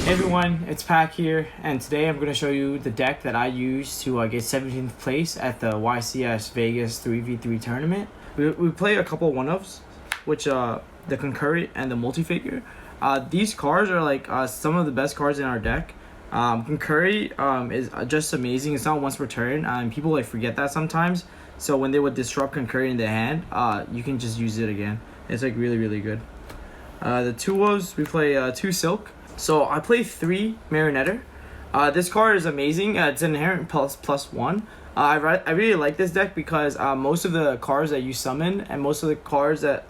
Hey everyone, it's PAK here, and today I'm going to show you the deck that I used to get 17th place at the YCS Vegas 3v3 tournament. We play a couple one-ups, which the Concurrent and the Multi-Figure. These cards are like some of the best cards in our deck. Concurrent is just amazing. It's not once per turn, and people like forget that sometimes. So when they would disrupt Concurrent in their hand, you can just use it again. It's like really good. The two wolves, we play 2 Silk. So I play 3 Marionetta. This card is amazing. It's an inherent +1. I really like this deck because most of the cards that you summon and most of the cards that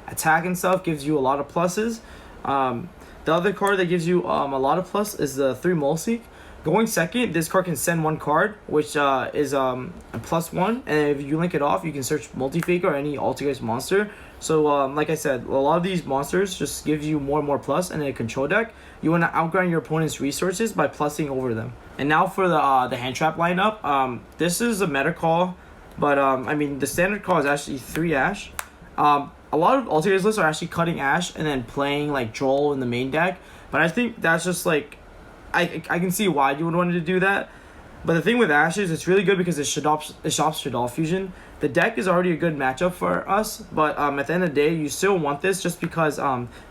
attack and stuff gives you a lot of pluses. The other card that gives you a lot of plus is the 3 Mulseek. Going second, this card can send 1 card, which is a +1, and if you link it off, you can search Multi-Fake or any Altergeist monster. So like I said, a lot of these monsters just give you more and more plus, and in a control deck, you want to outgrind your opponent's resources by plussing over them. And now for the hand trap lineup, this is a meta call, but I mean the standard call is actually 3 Ash. A lot of Altergeist lists are actually cutting Ash and then playing like Droll in the main deck, but I think that's just like I can see why you would want to do that. But the thing with Ash is it's really good because it shops Shaddoll Fusion. The deck is already a good matchup for us, but at the end of the day, you still want this just because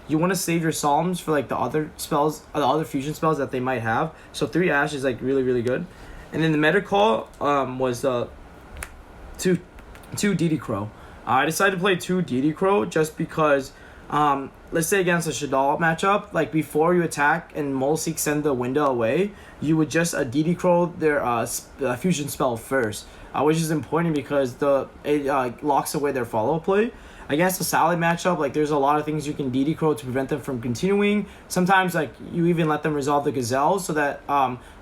you want to save your Psalms for like the other spells, the other fusion spells that they might have. So 3 Ash is like really good. And then the meta call was 2 DD Crow. I decided to play 2 DD Crow just because let's say against a Shaddoll matchup, like before you attack and Mulseek send the window away, you would just DD Crow their fusion spell first, which is important because it locks away their follow-up play. Against a Salad matchup, like there's a lot of things you can DD Crow to prevent them from continuing. Sometimes like you even let them resolve the Gazelle so that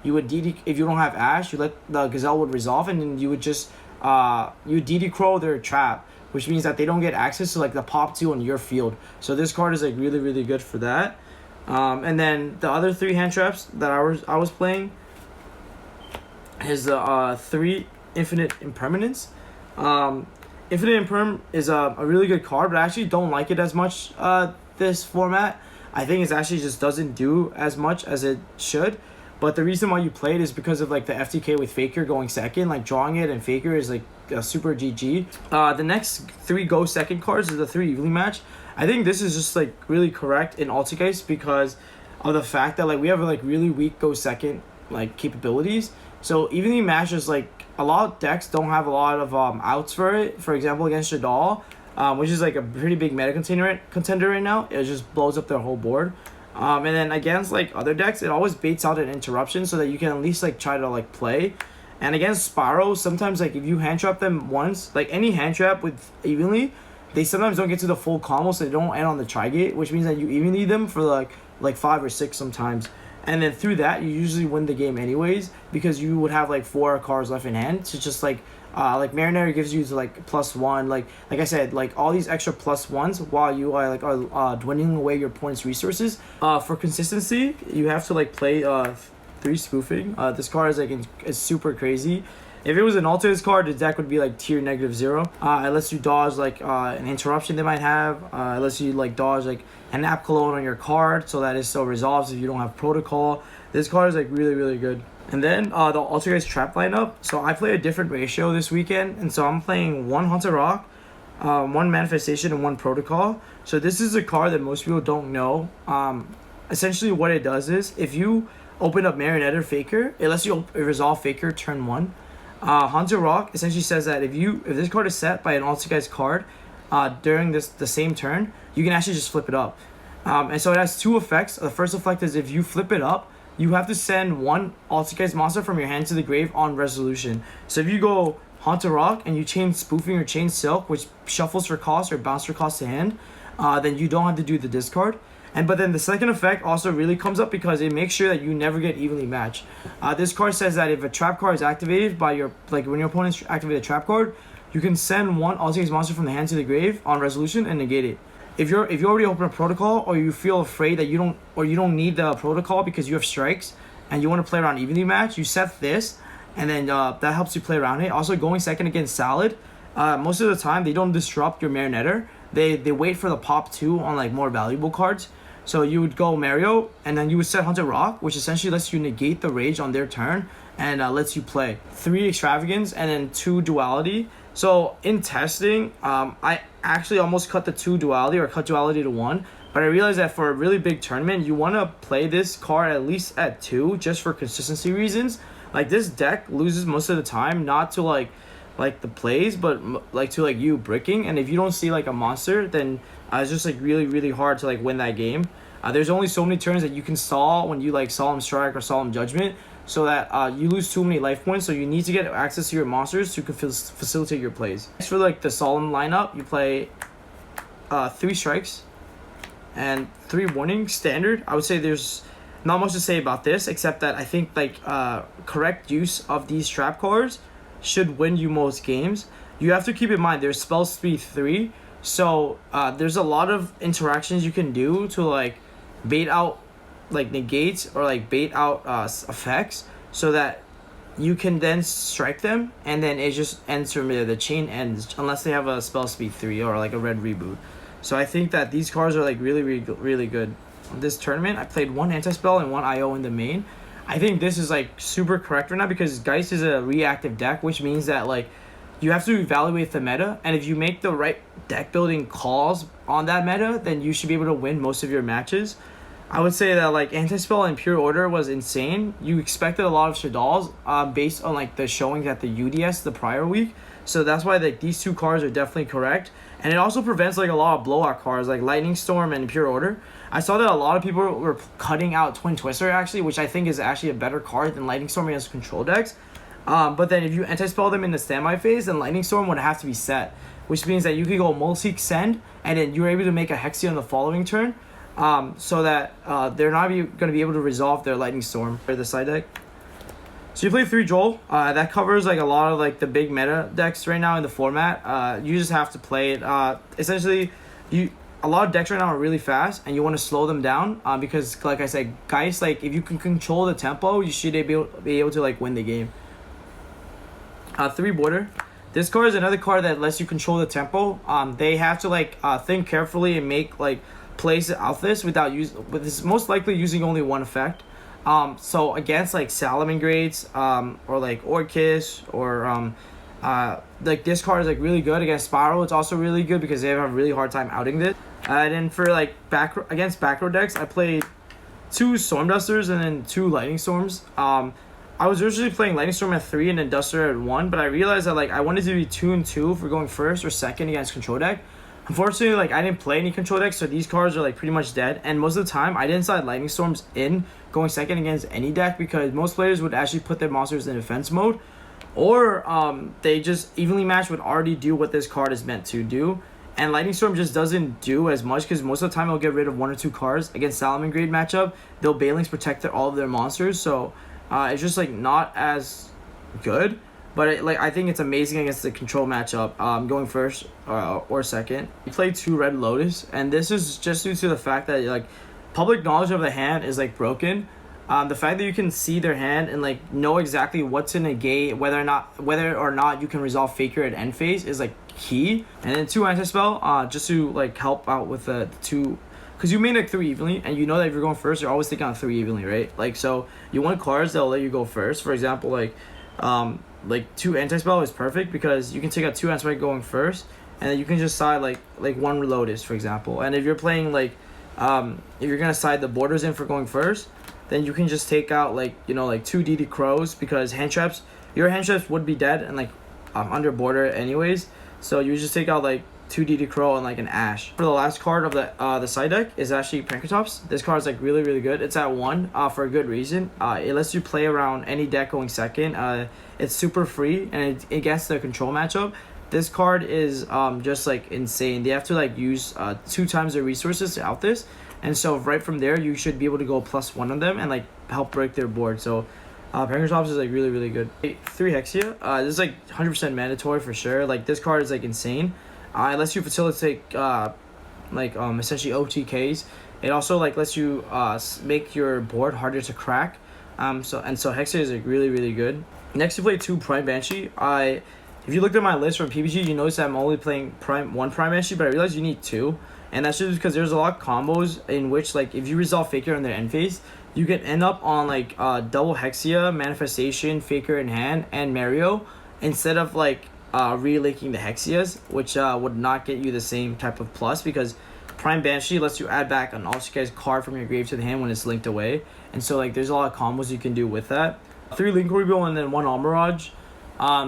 you would DD, if you don't have Ash, you let the Gazelle would resolve, and then you would just you DD Crow their trap, which means that they don't get access to like the pop 2 on your field. So this card is like really good for that. And then the other 3 hand traps that I was playing is the 3 Infinite Impermanence. Infinite Imperm is a really good card, but I actually don't like it as much this format. I think it actually just doesn't do as much as it should. But the reason why you play it is because of like the FTK with Faker going second, like drawing it, and Faker is like a super GG. The next 3 go second cards is the 3 Evenly Match. I think this is just like really correct in Altergeist because of the fact that like we have like really weak go second like capabilities. So Evenly Match is like a lot of decks don't have a lot of outs for it. For example, against Shaddoll, which is like a pretty big meta contender right now, it just blows up their whole board. And then against like other decks, it always baits out an interruption so that you can at least like try to like play. And against Spyro, sometimes like if you hand trap them once, like any hand trap with Evenly, they sometimes don't get to the full combo, so they don't end on the Tri-Gate, which means that you evenly them for like 5 or 6 sometimes. And then through that, you usually win the game anyways because you would have like 4 cards left in hand to just like Marionetta gives you like +1, like I said, like all these extra +1s while you are dwindling away your opponent's resources. For consistency, you have to like play 3 Spoofing. This card is like is super crazy. If it was an Altergeist card, the deck would be like tier -0. It lets you dodge like an interruption they might have. It lets you like dodge like an app cologne on your card so that it still resolves if you don't have protocol. This card is like really good. And then the Altergeist trap lineup. So I play a different ratio this weekend, and so I'm playing 1 Haunted Rock, 1 Manifestation, and 1 Protocol. So this is a card that most people don't know. Essentially what it does is if you open up Marionetta Faker, it lets you resolve Faker turn 1. Haunted Rock essentially says that if this card is set by an Altergeist card during the same turn, you can actually just flip it up. And so it has 2 effects. The first effect is if you flip it up, you have to send 1 Altergeist monster from your hand to the grave on resolution. So if you go Haunted Rock and you chain Spoofing or chain Silk, which shuffles for cost or bounce for cost to hand, then you don't have to do the discard. But then the second effect also really comes up because it makes sure that you never get evenly matched. This card says that if a trap card is activated by when your opponents activate a trap card, you can send 1 Altergeist monster from the hand to the grave on resolution and negate it. If you already open a protocol, or you feel afraid that you don't need the protocol because you have strikes and you want to play around evenly match, you set this, and then that helps you play around it. Also, going second against Salad, most of the time they don't disrupt your Marionetta. They wait for the pop 2 on like more valuable cards. So you would go Mario, and then you would set Haunted Rock, which essentially lets you negate the rage on their turn, and lets you play 3 Extravagance and then 2 Duality. So in testing, I actually almost cut the 2 Duality, or cut Duality to 1, but I realized that for a really big tournament, you want to play this card at least at 2, just for consistency reasons. Like, this deck loses most of the time, not to like the plays, but like to like you bricking. And if you don't see like a monster, then it's just like really hard to like win that game. There's only so many turns that you can stall when you like Solemn Strike or Solemn Judgment, so that you lose too many life points. So you need to get access to your monsters to facilitate your plays. Next, for like the Solemn lineup, you play 3 strikes and 3 warnings standard. I would say there's not much to say about this, except that I think like correct use of these trap cards should win you most games. You have to keep in mind there's spell speed 3, so there's a lot of interactions you can do to like bait out like negates, or like bait out effects, so that you can then strike them, and then it just ends from there. The chain ends unless they have a spell speed 3 or like a red reboot. So I think that these cards are like really good. On this tournament, I played 1 anti-spell and 1 IO in the main. I think this is like super correct right now, because Geist is a reactive deck, which means that like you have to evaluate the meta, and if you make the right deck building calls on that meta, then you should be able to win most of your matches. I would say that like anti-spell and pure order was insane. You expected a lot of Shaddolls based on like the showings at the UDS the prior week. So that's why like these 2 cards are definitely correct. And it also prevents like a lot of blowout cards like Lightning Storm and Pure Order. I saw that a lot of people were cutting out Twin Twister actually, which I think is actually a better card than Lightning Storm against control decks. But then if you anti-spell them in the standby phase, then Lightning Storm would have to be set, which means that you could go Multi Send, and then you're able to make a Hexia on the following turn, so that they're not going to be able to resolve their Lightning Storm for the side deck. So you play 3 Joel. That covers like a lot of like the big meta decks right now in the format. You just have to play it. Essentially, a lot of decks right now are really fast, and you want to slow them down because, like I said, Geist, like if you can control the tempo, you should be able to like win the game. 3 Border. This card is another card that lets you control the tempo. They have to like think carefully and make like plays out this with this most likely using only 1 effect. So against like Salamangreats, or like Orcus, or like this card is like really good against Spiral. It's also really good because they have a really hard time outing this. And then for like against back row decks, I played 2 Storm Dusters and then 2 Lightning Storms. I was originally playing Lightning Storm at 3 and then Duster at 1, but I realized that like I wanted to be 2 and 2 for going first or second against control deck. Unfortunately, like I didn't play any control decks, so these cards are like pretty much dead. And most of the time, I didn't side Lightning Storms in going second against any deck, because most players would actually put their monsters in defense mode, or they just evenly match would already do what this card is meant to do. And Lightning Storm just doesn't do as much, because most of the time they'll get rid of 1 or 2 cards. Against Salamangreat matchup, they'll Balings protect all of their monsters, so it's just like not as good. But I think it's amazing against the control matchup, going first or second. You play 2 Red Lotus, and this is just due to the fact that like public knowledge of the hand is like broken. The fact that you can see their hand and like know exactly what to negate, whether or not you can resolve Faker at end phase, is like key. And then 2 anti-spell, just to like help out with the 2, because you main like 3 evenly, and you know that if you're going first, you're always taking on 3 evenly, right? Like, so you want cards that'll let you go first. For example, like 2 anti-spell is perfect because you can take out 2 anti-spell going first, and then you can just side like 1 Lotus, for example. And if you're playing like if you're gonna side the borders in for going first, then you can just take out like 2 DD Crows, because your hand traps would be dead and like under border anyways. So you just take out like 2 DD Crow and like an Ash. For the last card of the side deck is actually Prankertops. This card is like really good. It's at 1 for a good reason. It lets you play around any deck going second. It's super free, and it gets the control matchup. This card is just like insane. They have to like use 2 times their resources to out this, and so right from there you should be able to go +1 on them and like help break their board. So Prankertops is like really good. 3 Hexia. This is like 100% mandatory for sure. Like this card is like insane. It lets you facilitate essentially OTKs. It also like lets you make your board harder to crack. So Hexia is like really good. Next, you play 2 Prime Banshee. if you looked at my list for PPG, you notice that I'm only playing one prime banshee, but I realized you need 2. And that's just because there's a lot of combos in which, like, if you resolve Faker in their end phase, you can end up on, like, double Hexia, Manifestation, Faker in hand, and Mario, instead of, like, re-linking the Hexias, which would not get you the same type of plus, because Prime Banshee lets you add back an Altergeist card from your grave to the hand when it's linked away. And so, like, there's a lot of combos you can do with that. 3 Link Rebuild and then 1 Almirage.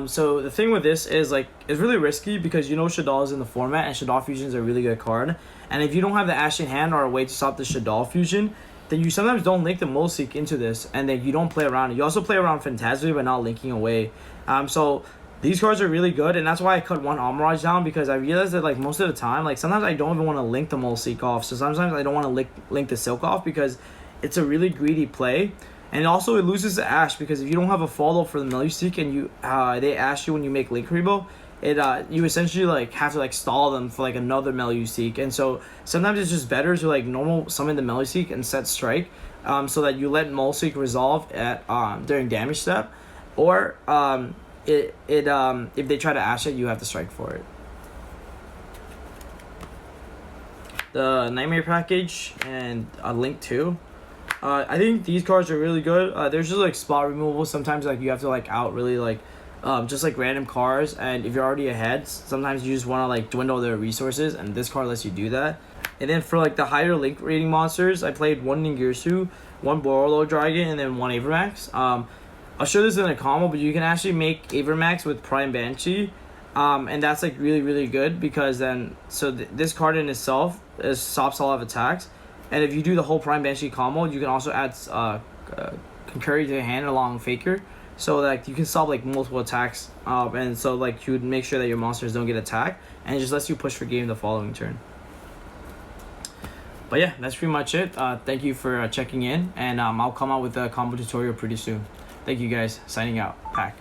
So the thing with this is, like, it's really risky because you know Shaddoll is in the format, and Shaddoll Fusion is a really good card. And if you don't have the Ash in hand or a way to stop the Shaddoll Fusion, then you sometimes don't link the Mulseek into this, and then you don't play around it. You also play around Phantasma, but not linking away. So these cards are really good, and that's why I cut 1 Almirage down, because I realized that, like, most of the time, like, sometimes I don't even want to link the Mulseek off. So sometimes I don't want to link the Silk off because it's a really greedy play. And also it loses the Ash, because if you don't have a follow for the Meluseek and you they Ash you when you make Link Rebo, you essentially, like, have to, like, stall them for, like, another Meluseek. And so sometimes it's just better to, like, normal summon the Meluseek and set strike, so that you let Mulseek resolve at during damage step, or if they try to Ash it, you have to strike for it. The Nightmare package and Link 2. I think these cards are really good. There's just, like, spot removal. Sometimes, like, you have to, like, out really, like, just, like, random cards. And if you're already ahead, sometimes you just want to, like, dwindle their resources. And this card lets you do that. And then for, like, the higher Link rating monsters, I played 1 Ningirsu, 1 Borolo Dragon, and then 1 Avermax. I'll show this in a combo, but you can actually make Avermax with Prime Banshee. And that's, like, really, really good, because then, so this card in itself stops a lot of attacks. And if you do the whole Prime Banshee combo, you can also add Concurry to your hand along Faker. So, like, you can solve, like, multiple attacks. And so, like, you would make sure that your monsters don't get attacked. And it just lets you push for game the following turn. But yeah, that's pretty much it. Thank you for checking in. And I'll come out with a combo tutorial pretty soon. Thank you guys. Signing out. PAK.